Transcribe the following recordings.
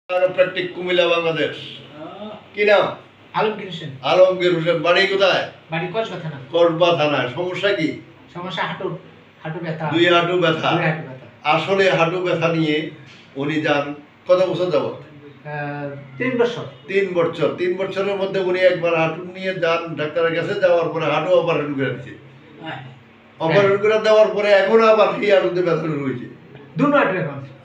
প্র্যাকটিক কুমিল্লা বাংলাদেশ। কি নাম? আলমগীর হোসেন। আলমগীর হোসেন। বাড়ি কোথায়? বাড়ি কসবা থানা। কসবা থানায়। সমস্যা কি? সমস্যা হাঁটু ব্যথা। দুই হাঁটু ব্যথা। আসলে হাঁটু ব্যথা নিয়ে উনি যান কত বছর যাবত? 3 বছর। 3 বছরের মধ্যে উনি একবার হাঁটু নিয়ে যান ডাক্তারের কাছে, যাওয়ার পরে হাঁটু অপারেশন করে দিচ্ছে। অপারেশন করে দেওয়ার পরে এখন আবার এই হাঁটুতে ব্যথা শুরু হয়েছে।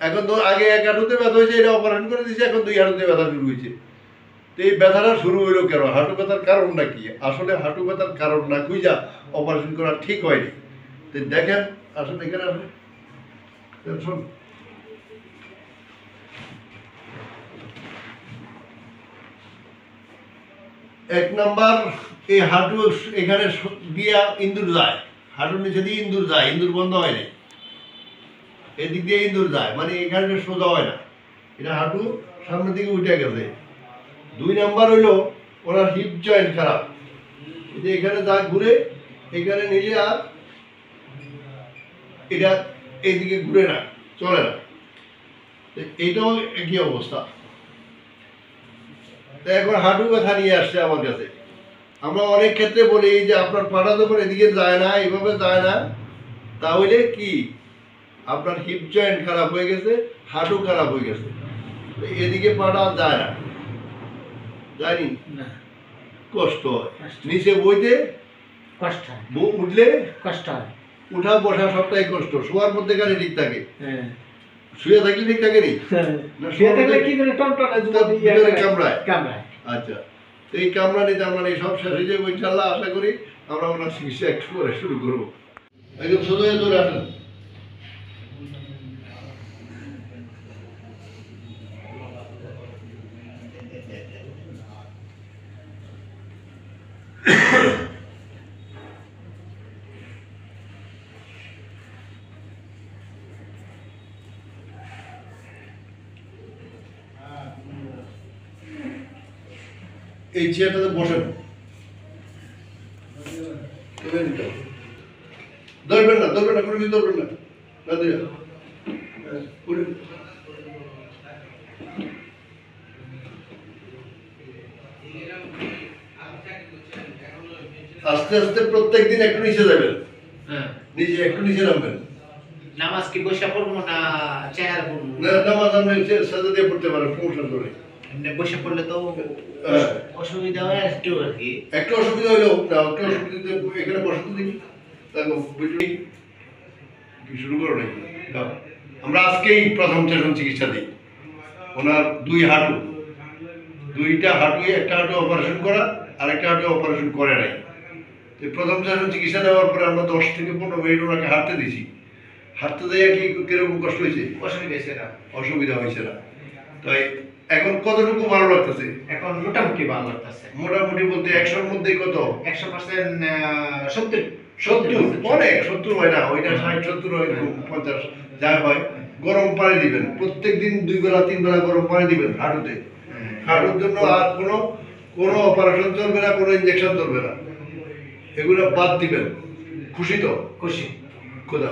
এখন তো আগে এক হাঁটুতে ব্যথা হয়েছে, এটা অপারেশন করে দিচ্ছে, এখন 2 হাঁটুতে ব্যথা শুরু হয়েছে। তো এই ব্যথাটা শুরু হইলো কেন? হাঁটু ব্যথার কারণটা কি? আসলে হাঁটু ব্যথার কারণ না খুঁজা অপারেশন করা ঠিক হয়নি। তো দেখেন, আসলে এখানে আসলে শোন, এক নাম্বার, এই হাঁটু এখানে দিয়া ইন্দুর যায়, হাঁটুর নিচে দিয়ে ইন্দুর যায়, ইন্দুর বন্ধ হয়নি, এদিক দিয়ে ইন্দুর যায়, মানে এখানে সোজা হয় না, এটা হাঁটু সামনের দিকে উঠে গেছে। 2 নাম্বার হইলো ওনার হিপ জয়েন্ট খারাপ, যে এখানে যা ঘুরে এখানে নিলে আর এটা এইদিকে ঘুরে না, চলে না, এইটাও একই অবস্থা। এখন হাঁটু ব্যথা নিয়ে আসছে আমার কাছে। আমরা অনেক ক্ষেত্রে বলি যে আপনার পাটা যখন এদিকে যায় না, এইভাবে যায় না, তাহলে কি আপনার হিপ জয়েন্ট খারাপ হয়ে গেছে, হাঁটু খারাপ হয়ে গেছে, এদিকে পাটা যায় না, জানি কষ্ট হয়, নিচে বইতে কষ্ট হয়, উঠলে কষ্ট হয়, উঠা বসা সবটাই কষ্ট। শোয়ার মধ্যে কানে ঠিক থাকে, শুয়ে থাকলে ঠিক থাকে নি, কামড়ায়। আচ্ছা, এই কামড়ানি টামড়ানি সব শেষ হয়ে যাবে ইনশাল্লাহ। আশা করি আমরা ওনার চিকিৎসা একটু পরে শুরু করবো। একদম সোজা হয়ে চলে আসেন। এই চেয়ারটাতে বসেন, ধরবেন না, ধরবেন না, কোনো কিছু ধরবেন না, আস্তে আস্তে প্রত্যেক দিন একটু নিচে যাবেন, নিচে একটু নিচে নামবেন। নামাজ কি বসে পড়বো না চেয়ার পড়বো? না, নামাজ আপনি সাজা দিয়ে পড়তে পারেন, সমস্যা করে। বসে পড়লে তো অসুবিধা হয় একটু আর কি। একটু অসুবিধা হলেও একটু অসুবিধা, এখানে বসতে দিবি, কি শুরু করো নাকি? আমরা আজকেই প্রথম সেশন চিকিৎসা দিই। ওনার 2 হাঁটু, 2টা হাঁটুই, একটা হাঁটু অপারেশন করা, আরেকটা হাঁটু অপারেশন করে নাই। তো প্রথম সেশন চিকিৎসা দেওয়ার পরে আমরা 10 থেকে 15 মিনিট ওনাকে হাঁটতে দিয়েছি। হাঁটতে দেওয়া কি কিরকম কষ্ট হয়েছে? অসুবিধা হয়েছে না। তাই এখন কতটুকু ভালো লাগতেছে? এখন মোটামুটি ভালো লাগতেছে। মোটামুটি বলতে 100-র মধ্যে কত? 100% 70 অনেক। 70 হয় না, ওইটা 60-70 হয়, 50 যা হয়। গরম পানি দিবেন প্রত্যেক দিন, 2 বেলা 3 বেলা গরম পানি দিবেন হাঁটুতে। হাঁটুর জন্য আর কোনো অপারেশন চলবে না, কোনো ইনজেকশন চলবে না, এগুলো বাদ দিবেন। খুশি তো? খুশি। খোদা।